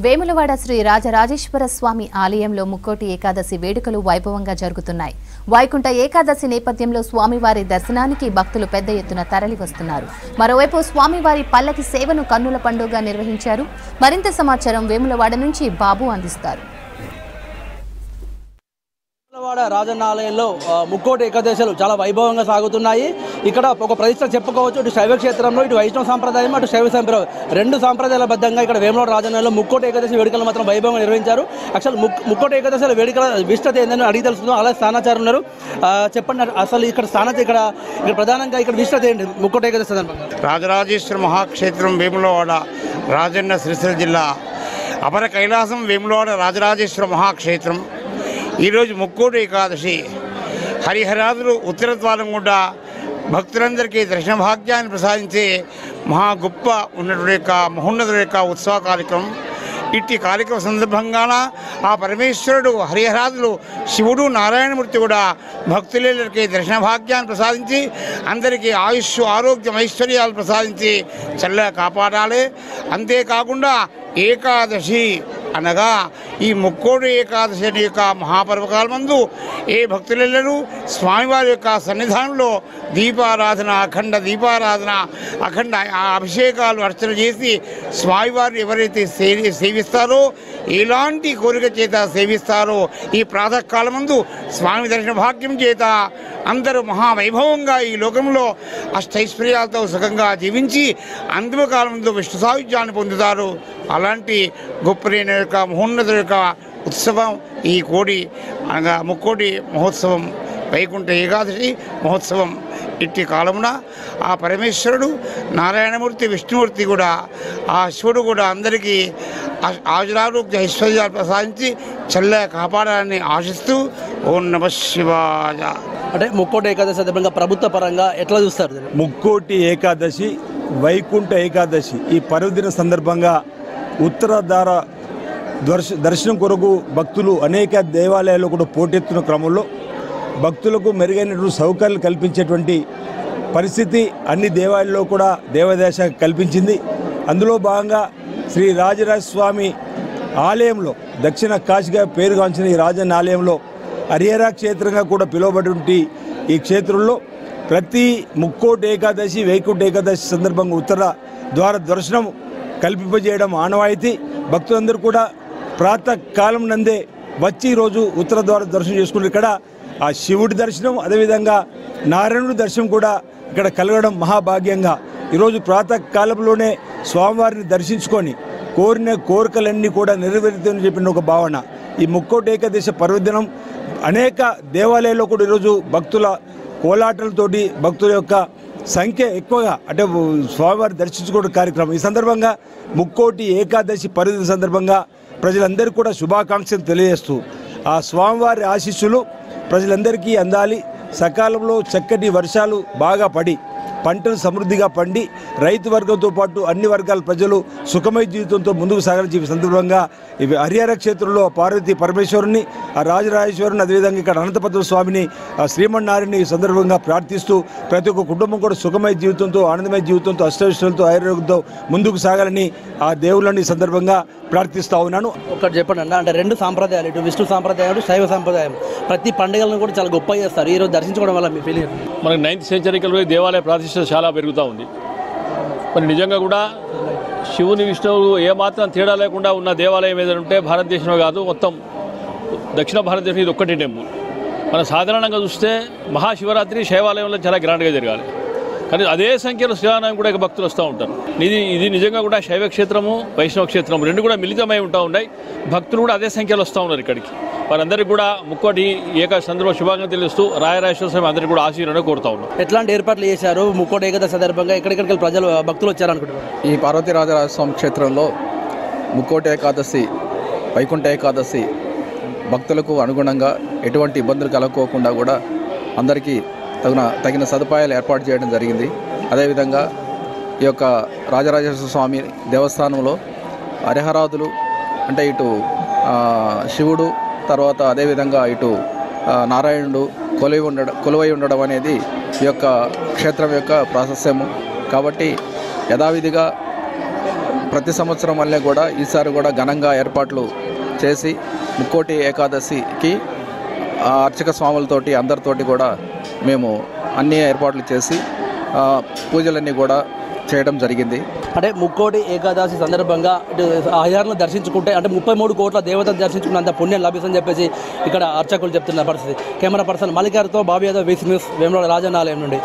వేములవాడ శ్రీ రాజరాజేశ్వర స్వామి ఆలయంలో ముక్కోటి ఏకాదశి వేడుకలు వైభవంగా జరుగుతున్నాయి. వైకుంఠ ఏకాదశి నేపథ్యంలో స్వామివారి దర్శనానికి భక్తులు పెద్ద ఎత్తున తరలి వస్తున్నారు. మరోవైపు స్వామివారి పల్లకి సేవను కన్నుల పండుగగా నిర్వహించారు. మరింత సమాచారం వేములవాడ నుంచి బాబు అందిస్తారు. వేములవాడ రాజన్న ఆలయంలో ముక్కోటి ఏకాదశులు చాలా వైభవంగా సాగుతున్నాయి. ఇక్కడ ఒక ప్రతిష్ట చెప్పుకోవచ్చు. ఇటు శైవ క్షేత్రంలో ఇటు వైష్ణవ సాంప్రదాయం, అటు శైవ సాంప్రదాయం రెండు సాంప్రదాయాల బద్దంగా ఇక్కడ వేములవాడ రాజన్నలో ముక్కోటి ఏకాదశి వేడుకలు మాత్రం వైభవంగా నిర్వహించారు. యాక్చువల్ ముక్కోటి ఏకాదశుల వేడుకల విశిష్టత ఏందని అడిగి తెలుసుకుందాం. అలాగే స్థానాచార్యులు ఉన్నారు. చెప్పండి, అసలు ఇక్కడ ఇక్కడ ప్రధానంగా ఇక్కడ విశిష్టత ఏంటి ముక్కోటి ఏకాదశి సందర్భంగా? రాజరాజేశ్వర మహాక్షేత్రం వేములవాడ రాజన్న సిరిసిల్ల జిల్లా అపర కైలాసం వేములవాడ రాజరాజేశ్వర మహాక్షేత్రం. ఈరోజు ముక్కోటి ఏకాదశి హరిహరాదులు ఉత్తర ద్వారం గుండా భక్తులందరికీ దర్శన భాగ్యాన్ని ప్రసాదించే మహా గొప్ప ఉన్నటువంటి యొక్క మహోన్నతుల యొక్క ఉత్సవ కార్యక్రమం. ఇట్టి కార్యక్రమం సందర్భంగాన ఆ పరమేశ్వరుడు హరిహరాదులు శివుడు నారాయణమూర్తి కూడా భక్తులందరికీ దర్శన భాగ్యాన్ని ప్రసాదించి అందరికీ ఆయుష్ ఆరోగ్యం ఐశ్వర్యాలు ప్రసాదించి చల్లగా కాపాడాలి. అంతేకాకుండా ఏకాదశి అనగా ఈ ముక్కోటి ఏకాదశి యొక్క మహాపర్వకాలమందు ఏ భక్తులెల్లరూ స్వామివారి యొక్క సన్నిధానంలో దీపారాధన, అఖండ దీపారాధన, అఖండ అభిషేకాలు అర్చన చేసి స్వామివారిని ఎవరైతే సేవిస్తారో, ఎలాంటి కోరిక చేత సేవిస్తారో ఈ ప్రాతకాలమందు స్వామి దర్శన భాగ్యం చేత అందరూ మహావైభవంగా ఈ లోకంలో అష్టైశ్వర్యాలతో సుఖంగా జీవించి అంతిమ కాలంలో విష్ణు సాయుధ్యాన్ని పొందుతారు. అలాంటి గొప్పలైన యొక్క మహోన్నతుల యొక్క ఉత్సవం ఈ కోడి అనగా ముక్కోటి మహోత్సవం, వైకుంఠ ఏకాదశి మహోత్సవం. ఇట్టి కాలమున ఆ పరమేశ్వరుడు నారాయణమూర్తి విష్ణుమూర్తి కూడా ఆ శివుడు కూడా అందరికీ ఆయురారోగ్య ఐశ్వర్యాలు ప్రసాదించి చల్లగా కాపాడాలని ఆశిస్తూ ఓం నమః శివాయ. అంటే ముక్కోటి ఏకాదశి సందర్భంగా ప్రభుత్వ పరంగా ఎట్లా చూస్తారు? ముక్కోటి ఏకాదశి, వైకుంఠ ఏకాదశి ఈ పర్వదిన సందర్భంగా ఉత్తరధార దర్శనం కొరకు భక్తులు అనేక దేవాలయాల్లో కూడా పోటెత్తున్న క్రమంలో భక్తులకు మెరుగైనటువంటి సౌకర్యాలు కల్పించేటువంటి పరిస్థితి అన్ని దేవాలయాల్లో కూడా దేవాదాయ శాఖ కల్పించింది. అందులో భాగంగా శ్రీ రాజరాజస్వామి ఆలయంలో దక్షిణ కాశీగా పేరుగాంచిన ఈ రాజన్న ఆలయంలో హరిహర క్షేత్రంగా కూడా పిలువబడి ఈ క్షేత్రంలో ప్రతి ముక్కోటి ఏకాదశి, వైకుంఠ ఏకాదశి సందర్భంగా ఉత్తర ద్వార దర్శనం కల్పింపజేయడం ఆనవాయితీ. భక్తులందరూ కూడా ప్రాతకాలం నందే వచ్చి ఈరోజు ఉత్తర ద్వార దర్శనం చేసుకుని ఇక్కడ ఆ శివుడి దర్శనం, అదేవిధంగా నారాయణుడి దర్శనం కూడా ఇక్కడ కలగడం మహాభాగ్యంగా ఈరోజు ప్రాతకాలంలోనే స్వామివారిని దర్శించుకొని కోరిన కోరికలన్నీ కూడా నెరవేరుతాయని చెప్పిన ఒక భావన. ఈ ముక్కోటి ఏకాదశి పర్వదినం అనేక దేవాలయాల్లో కూడా ఈరోజు భక్తుల కోలాటలతోటి భక్తుల యొక్క సంఖ్య ఎక్కువగా అంటే స్వామివారి దర్శించుకోవడం కార్యక్రమం. ఈ సందర్భంగా ముక్కోటి ఏకాదశి పర్వదిన సందర్భంగా ప్రజలందరికీ కూడా శుభాకాంక్షలు తెలియజేస్తూ ఆ స్వామివారి ఆశీస్సులు ప్రజలందరికీ అందాలి. సకాలంలో చక్కటి వర్షాలు బాగా పడి పంటలు సమృద్ధిగా పండి రైతు వర్గంతో పాటు అన్ని వర్గాల ప్రజలు సుఖమయ జీవితంతో ముందుకు సాగాలని సందర్భంగా ఇవి హరిహర క్షేత్రంలో పార్వతీ పరమేశ్వరుని, ఆ రాజరాజేశ్వరుని, అదేవిధంగా ఇక్కడ అనంతపద్మ స్వామిని, శ్రీమన్నారాయణని ఈ సందర్భంగా ప్రార్థిస్తూ ప్రతి ఒక్క కుటుంబం కూడా సుఖమయ జీవితంతో, ఆనందమయ జీవితంతో, అష్టైశ్వర్యాలతో, ఆరోగ్యంతో ముందుకు సాగాలని ఆ దేవుళ్ళని ఈ సందర్భంగా ప్రార్థిస్తూ ఉన్నాను. ఒకటి చెప్పండి అన్న, అంటే రెండు సాంప్రదాయాలు, ఇటు విష్ణు సాంప్రదాయం, శైవ సాంప్రదాయం, ప్రతి పండుగలను కూడా చాలా గొప్ప చేస్తారు. ఈరోజు దర్శించుకోవడం వల్ల మీ ఫీలింగ్? మనకి 9th సెంచరీకి దేవాలయ ప్రాతిష్ఠ చాలా పెరుగుతూ ఉంది. మరి నిజంగా కూడా శివుని విష్ణువు ఏమాత్రం తేడా లేకుండా ఉన్న దేవాలయం ఏదైనా ఉంటే భారతదేశంలో కాదు, మొత్తం దక్షిణ భారతదేశం ఇది ఒక్కటి టెంపుల్. మనం సాధారణంగా చూస్తే మహాశివరాత్రి శైవాలయంలో చాలా గ్రాండ్గా జరగాలి, కానీ అదే సంఖ్యలో శ్రీరామాయణం కూడా భక్తులు వస్తూ ఉంటారు. ఇది నిజంగా కూడా శైవ క్షేత్రము, వైష్ణవ క్షేత్రము రెండు కూడా మిళితమై ఉంటా ఉన్నాయి. భక్తులు కూడా అదే సంఖ్యలో వస్తూ ఉన్నారు ఇక్కడికి. వారందరికీ కూడా ముక్కోటి ఏకాదశి సందర్భంగా శుభాకాంక్షలు తెలుస్తూ రాజరాజేశ్వర స్వామి అందరికీ కూడా ఆశీర్వాదం కోరుతా ఉన్నాం. ఎట్లాంటి ఏర్పాట్లు చేశారు ముక్కోటి ఏకాదశి సందర్భంగా? ఎక్కడికెక్కడికి ప్రజలు భక్తులు వచ్చారనుకుంటున్నారు? ఈ పార్వతీ రాజరాజస్వామి క్షేత్రంలో ముక్కోటి ఏకాదశి, వైకుంఠ ఏకాదశి భక్తులకు అనుగుణంగా ఎటువంటి ఇబ్బందులు కలగకోకుండా కూడా అందరికీ తగిన సదుపాయాలు ఏర్పాటు చేయడం జరిగింది. అదేవిధంగా ఈ యొక్క రాజరాజేశ్వర స్వామి దేవస్థానంలో హరిహరాదులు అంటే ఇటు శివుడు, తర్వాత అదేవిధంగా ఇటు నారాయణుడు కొలువై ఉండడం అనేది ఈ యొక్క క్షేత్రం యొక్క ప్రాశస్త్యము. కాబట్టి యథావిధిగా ప్రతి సంవత్సరం వల్లే కూడా ఈసారి కూడా ఘనంగా ఏర్పాట్లు చేసి ముక్కోటి ఏకాదశికి అర్చక స్వాములతోటి అందరితోటి కూడా మేము అన్ని ఏర్పాట్లు చేసి పూజలన్నీ కూడా చేయడం జరిగింది. అంటే ముక్కోటి ఏకాదశి సందర్భంగా హరిహరాలను దర్శించుకుంటే అంటే 33 కోట్ల దేవతను దర్శించుకున్నంత పుణ్యం లభిస్తుందని చెప్పేసి ఇక్కడ అర్చకులు చెప్తున్న పరిస్థితి. కెమెరా పర్సన్ మల్లికార్తో బాబు యాదవ్, VC న్యూస్, వేములవాడ రాజన్న ఆలయం నుండి.